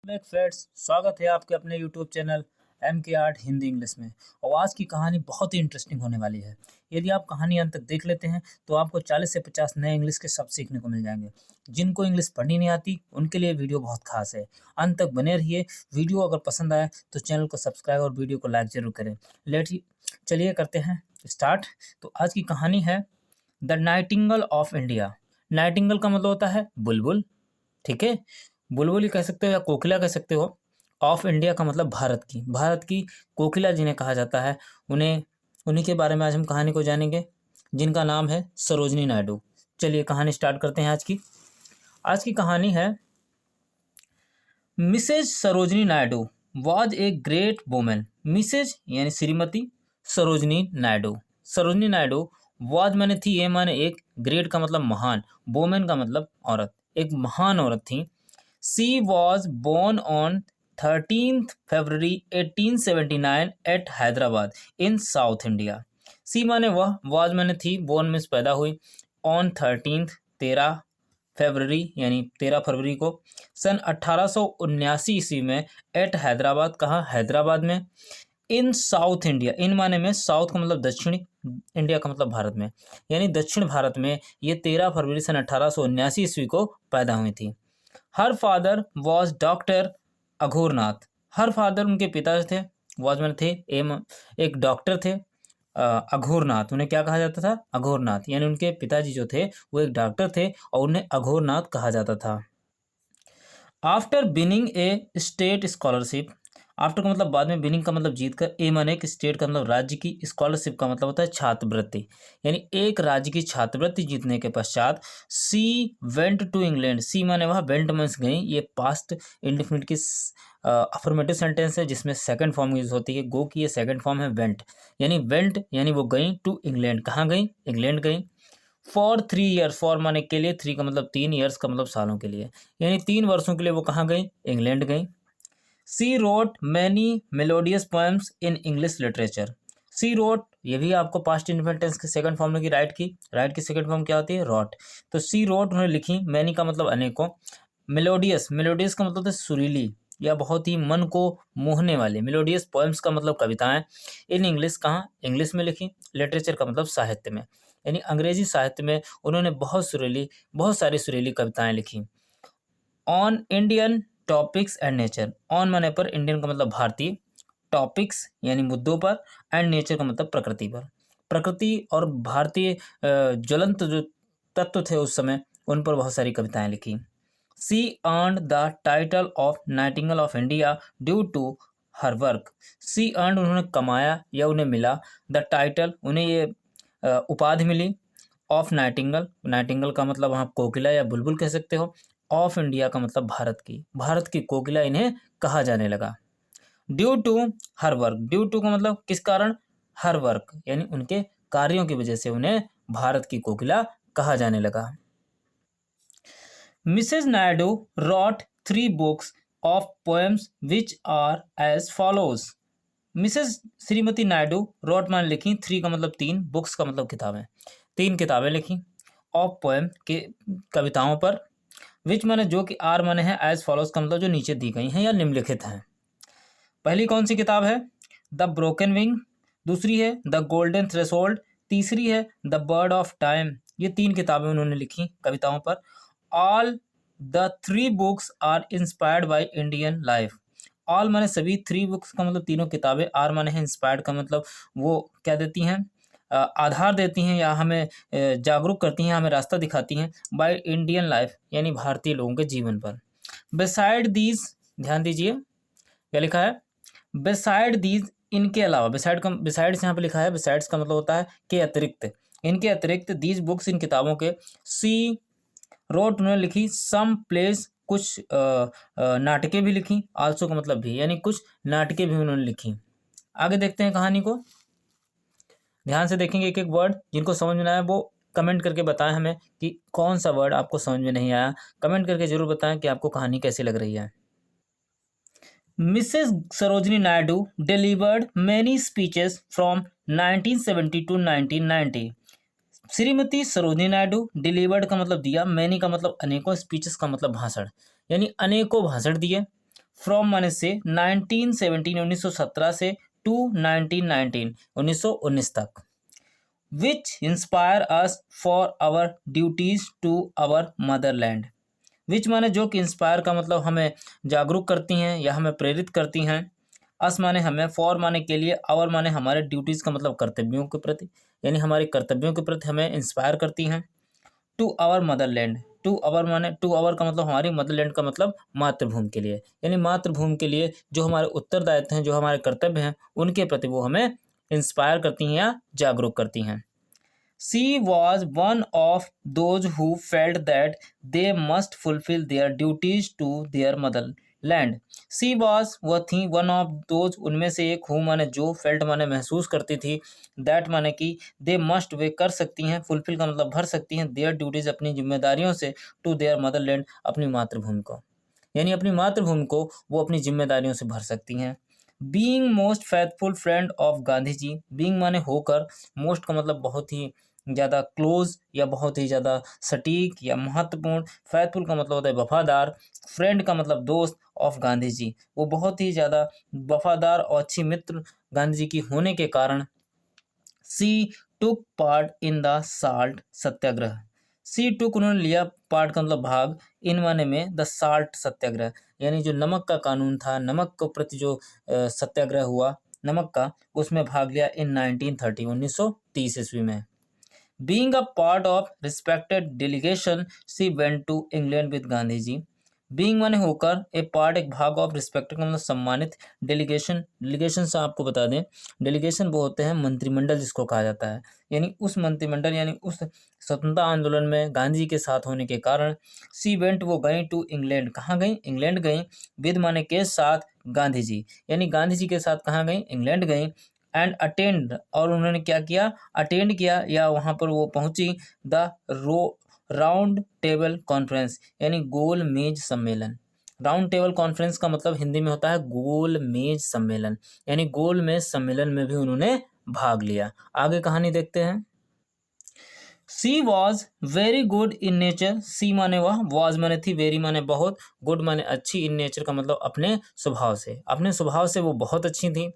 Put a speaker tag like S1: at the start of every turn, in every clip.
S1: Back friends, स्वागत है आपके अपने यूट्यूब चैनल एम के आर्ट हिंदी इंग्लिश में। और आज की कहानी बहुत ही इंटरेस्टिंग होने वाली है। यदि आप कहानी अंत तक देख लेते हैं तो आपको 40 से 50 नए इंग्लिश के शब्द सीखने को मिल जाएंगे। जिनको इंग्लिश पढ़नी नहीं आती उनके लिए वीडियो बहुत खास है। अंत तक बने रहिए। वीडियो अगर पसंद आए तो चैनल को सब्सक्राइब और वीडियो को लाइक जरूर करें। चलिए करते हैं स्टार्ट। तो आज की कहानी है the Nightingale of India. Nightingale का मतलब होता है बुलबुल, ठीक है। बुलबुल ही कह सकते हो या कोकिला कह सकते हो। ऑफ इंडिया का मतलब भारत की कोकिला जिन्हें कहा जाता है, उन्हीं के बारे में आज हम कहानी को जानेंगे, जिनका नाम है सरोजनी नायडू। चलिए कहानी स्टार्ट करते हैं। आज की कहानी है Mrs Sarojini Naidu was a great women. Mrs यानी श्रीमती सरोजनी नायडू वॉज माने थी, ए माने एक, ग्रेट का मतलब महान, वुमेन का मतलब औरत, एक महान औरत थी। She was born on 13th February 1879 at Hyderabad in South India. सी माने वह, was माने थी, born मीन्स पैदा हुई, on 13th 13 फरवरी यानी 13 फरवरी को सन 1879 ईस्वी में एट हैदराबाद, कहाँ, हैदराबाद में, इन साउथ इंडिया, इन माने में साउथ का मतलब दक्षिणी, इंडिया का मतलब भारत में, यानी दक्षिण भारत में ये 13 फरवरी सन 1879 ईस्वी को पैदा हुई थी। Her father was doctor Aghorenath. Her father उनके पिता थे, वॉज मैन थे, एक डॉक्टर थे। अघोरनाथ, उन्हें क्या कहा जाता था, अघोरनाथ, यानी उनके पिताजी जो थे वो एक डॉक्टर थे और उन्हें अघोरनाथ कहा जाता था। आफ्टर विनिंग ए स्टेट स्कॉलरशिप, आफ्टर का मतलब बाद में, विनिंग का मतलब जीत कर, ए माने एक, स्टेट का मतलब राज्य की, स्कॉलरशिप का मतलब होता है छात्रवृत्ति, यानी एक राज्य की छात्रवृत्ति जीतने के पश्चात सी वेंट टू इंग्लैंड। सी माने वह, वेंट मीन्स गई, ये पास्ट इंडेफिनिट की अफर्मेटिव सेंटेंस है जिसमें सेकंड फॉर्म यूज होती है। गो की ये सेकंड फॉर्म है वेंट, यानी यानी वो गई, टू इंग्लैंड, कहाँ गई, इंग्लैंड गई। फॉर 3 ईयर्स, फॉर माने के लिए, 3 का मतलब 3, ईयर्स का मतलब सालों के लिए, यानी 3 वर्षों के लिए वो कहाँ गई, इंग्लैंड गई। She wrote many melodious poems in English literature. She wrote, ये भी आपको पास्ट इंडेफिनिट टेंस के सेकंड फॉर्म की राइट की सेकंड फॉर्म क्या होती है, रॉट। तो सी रोट, उन्होंने लिखी, मैनी का मतलब अनेकों, मेलोडियस का मतलब होता है सुरीली या बहुत ही मन को मोहने वाले, मेलोडियस पोएम्स का मतलब कविताएं, इन इंग्लिश, कहाँ, इंग्लिश में लिखी। लिटरेचर का मतलब साहित्य में, यानी अंग्रेजी साहित्य में उन्होंने बहुत सारी सुरीली कविताएं लिखी। On Indian topics and nature, on माने पर, इंडियन का मतलब भारतीय, टॉपिक्स यानी मुद्दों पर, एंड नेचर का मतलब प्रकृति पर। प्रकृति और भारतीय ज्वलंत जो तत्व थे उस समय, उन पर बहुत सारी कविताएं लिखी। She earned the title of nightingale of India due to her work. She earned, उन्होंने कमाया या उन्हें मिला, द टाइटल, उन्हें ये उपाधि मिली, ऑफ नाइटिंगेल का मतलब वहाँ कोकिला या बुलबुल कह सकते हो, ऑफ इंडिया का मतलब भारत की कोकिला इन्हें कहा जाने लगा। Due to her work, due to का मतलब किस कारण, हर वर्क, यानी उनके कार्यों की वजह से उन्हें भारत की कोकिला कहा जाने लगा। Mrs Naidu wrote 3 books of poems which are as follows. Mrs Shrimati Naidu wrote मान लिखी, 3 का मतलब 3, बुक्स का मतलब किताबें, 3 किताबें लिखी, ऑफ पोएम के कविताओं पर, विच माने जो, कि आर माने है, एज फॉलोज का मतलब जो नीचे दी गई हैं या निम्नलिखित हैं। पहली कौन सी किताब है, द ब्रोकन विंग, दूसरी है द गोल्डन थ्रेशोल्ड, तीसरी है द बर्ड ऑफ टाइम। ये 3 किताबें उन्होंने लिखी कविताओं पर। All the 3 books are inspired by Indian life. All माने सभी, 3 बुक्स का मतलब तीनों किताबें, आर माने है इंस्पायर्ड का मतलब वो क्या देती हैं, आधार देती हैं या हमें जागरूक करती हैं, हमें रास्ता दिखाती हैं, बाय इंडियन लाइफ यानी भारतीय लोगों के जीवन पर। बिसाइड दीज, ध्यान दीजिए क्या लिखा है, बिसाइड दीज, इनके अलावा, बिसाइड्स यहाँ पे लिखा है, बिसाइड्स का मतलब होता है के अतिरिक्त, इनके अतिरिक्त, दीज बुक्स, इन किताबों के, सी रोट, उन्होंने लिखी, सम प्लेस, कुछ नाटकें भी लिखी, आल्सो का मतलब भी, यानी कुछ नाटकें भी उन्होंने लिखी। आगे देखते हैं कहानी को, ध्यान से देखेंगे एक एक वर्ड, जिनको समझ में आया वो कमेंट करके बताएं हमें कि कौन सा वर्ड आपको समझ में नहीं आया। कमेंट करके जरूर बताएं कि आपको कहानी कैसी लग रही है। Mrs Sarojini Naidu delivered many speeches from 1970 to 1990। Shrimati Sarojini Naidu, delivered का मतलब दिया, मैनी का मतलब अनेकों, स्पीचेस का मतलब भाषण, यानी अनेकों भाषण दिए, फ्रॉम माने से 1917 1917 से टू 1919 1919 तक। Which inspire us for our duties to our motherland. Which माने जो कि इंस्पायर का मतलब हमें जागरूक करती हैं या हमें प्रेरित करती हैं। अस माने हमें, फॉर माने के लिए, आवर माने हमारे, ड्यूटीज़ का मतलब कर्तव्यों के प्रति, यानी हमारे कर्तव्यों के प्रति हमें इंस्पायर करती हैं। To our motherland, to our माने, टू आवर का मतलब हमारी, मदरलैंड का मतलब मातृभूमि के लिए, यानी मातृभूमि के लिए जो हमारे उत्तरदायित्व हैं, जो हमारे कर्तव्य हैं, उनके प्रति वो हमें इंस्पायर करती हैं या जागरूक करती हैं। She was one of those who felt that they must fulfill their duties to their motherland. She was, वह थी, one of those, उनमें से एक, who माने जो, felt माने महसूस करती थी, that माने कि, they must वे कर सकती हैं, fulfill का मतलब भर सकती हैं, their duties अपनी जिम्मेदारियों से, to their motherland अपनी मातृभूमि को, यानी अपनी मातृभूमि को वो अपनी जिम्मेदारियों से भर सकती हैं। Being most faithful friend of Gandhi ji, being माने होकर, मोस्ट का मतलब बहुत ही ज़्यादा क्लोज या बहुत ही ज़्यादा सटीक या महत्वपूर्ण, फेथफुल का मतलब होता है वफादार, फ्रेंड का मतलब दोस्त, ऑफ गांधी जी, वो बहुत ही ज़्यादा वफादार और अच्छी मित्र गांधी जी की होने के कारण she took part in the salt Satyagraha. She took उन्होंने लिया, पार्ट का मतलब भाग, इन माने में, द साल्ट सत्याग्रह, यानी जो नमक का कानून था, नमक के प्रति जो सत्याग्रह हुआ नमक का, उसमें भाग लिया इन 1930 1930 ईस्वी में। Being a part of respected delegation, she went to England with Gandhi ji. Being माने होकर, ए पार्ट एक भाग, ऑफ रिस्पेक्टेड का मतलब सम्मानित, डेलीगेशन, डेलीगेशन से आपको बता दें, डेलीगेशन वो होते हैं मंत्रिमंडल जिसको कहा जाता है, यानी उस मंत्रिमंडल यानी उस स्वतंत्रता आंदोलन में गांधी जी के साथ होने के कारण सी वेंट वो गई टू इंग्लैंड, कहाँ गई, इंग्लैंड गई, विद माने के साथ, गांधी जी, यानी गांधी जी के साथ कहाँ गई, इंग्लैंड गई, एंड अटेंड, और उन्होंने क्या किया, अटेंड किया या वहाँ पर वो पहुंची, द राउंड टेबल कॉन्फ्रेंस, यानी गोल मेज सम्मेलन। राउंड टेबल कॉन्फ्रेंस का मतलब हिंदी में होता है गोल मेज सम्मेलन, यानी गोल मेज सम्मेलन में भी उन्होंने भाग लिया। आगे कहानी देखते हैं। She was very good in nature, she माने वह, वॉज माने थी, वेरी माने बहुत, गुड माने अच्छी, इन नेचर का मतलब अपने स्वभाव से, अपने स्वभाव से वो बहुत अच्छी थी।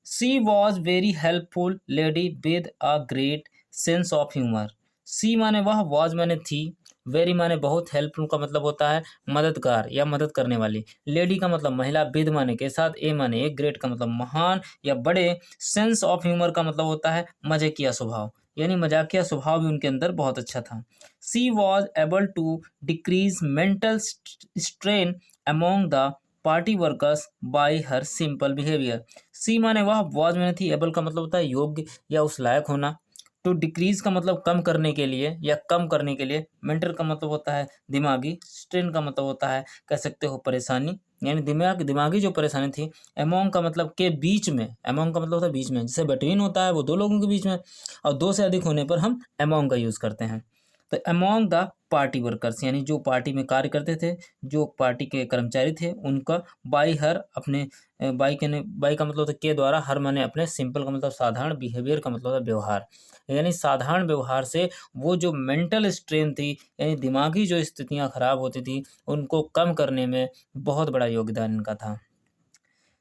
S1: She was very helpful lady with a great sense of humour. She माने वह, वॉज माने थी, वेरी माने बहुत, हेल्पफुल का मतलब होता है मददगार या मदद करने वाली, लेडी का मतलब महिला, विद माने के साथ, ए माने एक, ग्रेट का मतलब महान या बड़े, सेंस ऑफ ह्यूमर का मतलब होता है मजाकिया स्वभाव, यानी मजाकिया स्वभाव भी उनके अंदर बहुत अच्छा था। She was able to decrease mental strain among the party workers by her simple behaviour. She माने वह, वॉज माने थी, एबल का मतलब होता है योग्य या उस लायक होना, टू डिक्रीज का मतलब कम करने के लिए या कम करने के लिए, मेंटल का मतलब होता है दिमागी, स्ट्रेन का मतलब होता है कह सकते हो परेशानी, यानी दिमागी जो परेशानी थी, एमोंग का मतलब के बीच में, एमोंग का मतलब होता है बीच में, जैसे बिटवीन होता है वो दो लोगों के बीच में, और दो से अधिक होने पर हम एमोंग का यूज़ करते हैं। तो अमोंग द पार्टी वर्कर्स, यानी जो पार्टी में कार्य करते थे, जो पार्टी के कर्मचारी थे, उनका बाई हर अपने, बाई का मतलब होता है के द्वारा, हर माने अपने, सिंपल का मतलब साधारण, बिहेवियर का मतलब होता है व्यवहार, यानी साधारण व्यवहार से वो जो मेंटल स्ट्रेन थी, यानी दिमागी जो स्थितियां खराब होती थी, उनको कम करने में बहुत बड़ा योगदान इनका था।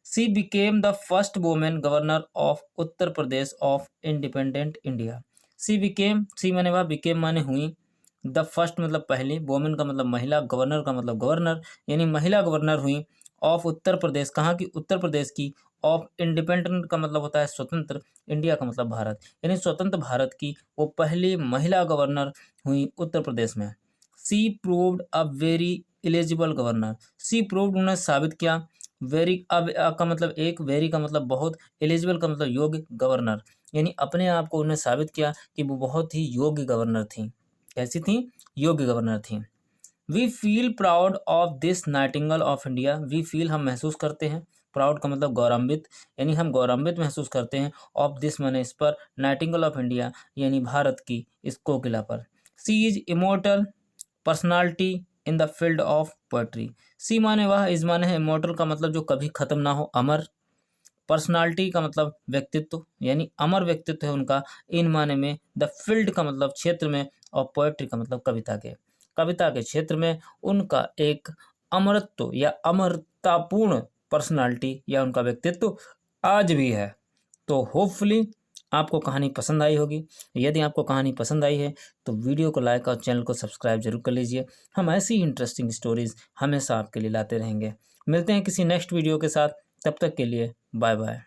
S1: She became the first women governor of Uttar Pradesh of independent India. She became, she माने वह, बिकेम माने हुई, द फर्स्ट मतलब पहली, वोमेन का मतलब महिला, गवर्नर का मतलब गवर्नर, यानी महिला गवर्नर हुई, ऑफ उत्तर प्रदेश, कहाँ की, उत्तर प्रदेश की, ऑफ इंडिपेंडेंट का मतलब होता है स्वतंत्र, इंडिया का मतलब भारत, यानी स्वतंत्र भारत की वो पहली महिला गवर्नर हुई उत्तर प्रदेश में। She proved a very eligible governor, she proved उन्होंने साबित किया, वेरी, अब का मतलब एक, वेरी का मतलब बहुत, एलिजिबल का मतलब योग्य, गवर्नर, यानी अपने आप को उन्होंने साबित किया कि वो बहुत ही योग्य गवर्नर थी। कैसी थी, योग्य गवर्नर थी। We feel proud of this nightingale of India, we feel हम महसूस करते हैं, प्राउड का मतलब गौरवान्वित, यानी हम गौरवान्वित महसूस करते हैं, ऑफ दिस माने इस पर, नाइटिंगेल ऑफ इंडिया यानी भारत की इस कोकिला पर। She is immortal personality in the field of poetry, she माने वह, इज माने है इमोर्टल का मतलब जो कभी खत्म ना हो, अमर, पर्सनालिटी का मतलब व्यक्तित्व, यानी अमर व्यक्तित्व है उनका, इन माने में, द फील्ड का मतलब क्षेत्र में, और पोएट्री का मतलब कविता के क्षेत्र में उनका एक अमरत्व या अमर विविधतापूर्ण पर्सनालिटी या उनका व्यक्तित्व आज भी है। तो होपफुली आपको कहानी पसंद आई होगी। यदि आपको कहानी पसंद आई है तो वीडियो को लाइक और चैनल को सब्सक्राइब जरूर कर लीजिए। हम ऐसी इंटरेस्टिंग स्टोरीज हमेशा आपके लिए लाते रहेंगे। मिलते हैं किसी नेक्स्ट वीडियो के साथ, तब तक के लिए बाय बाय।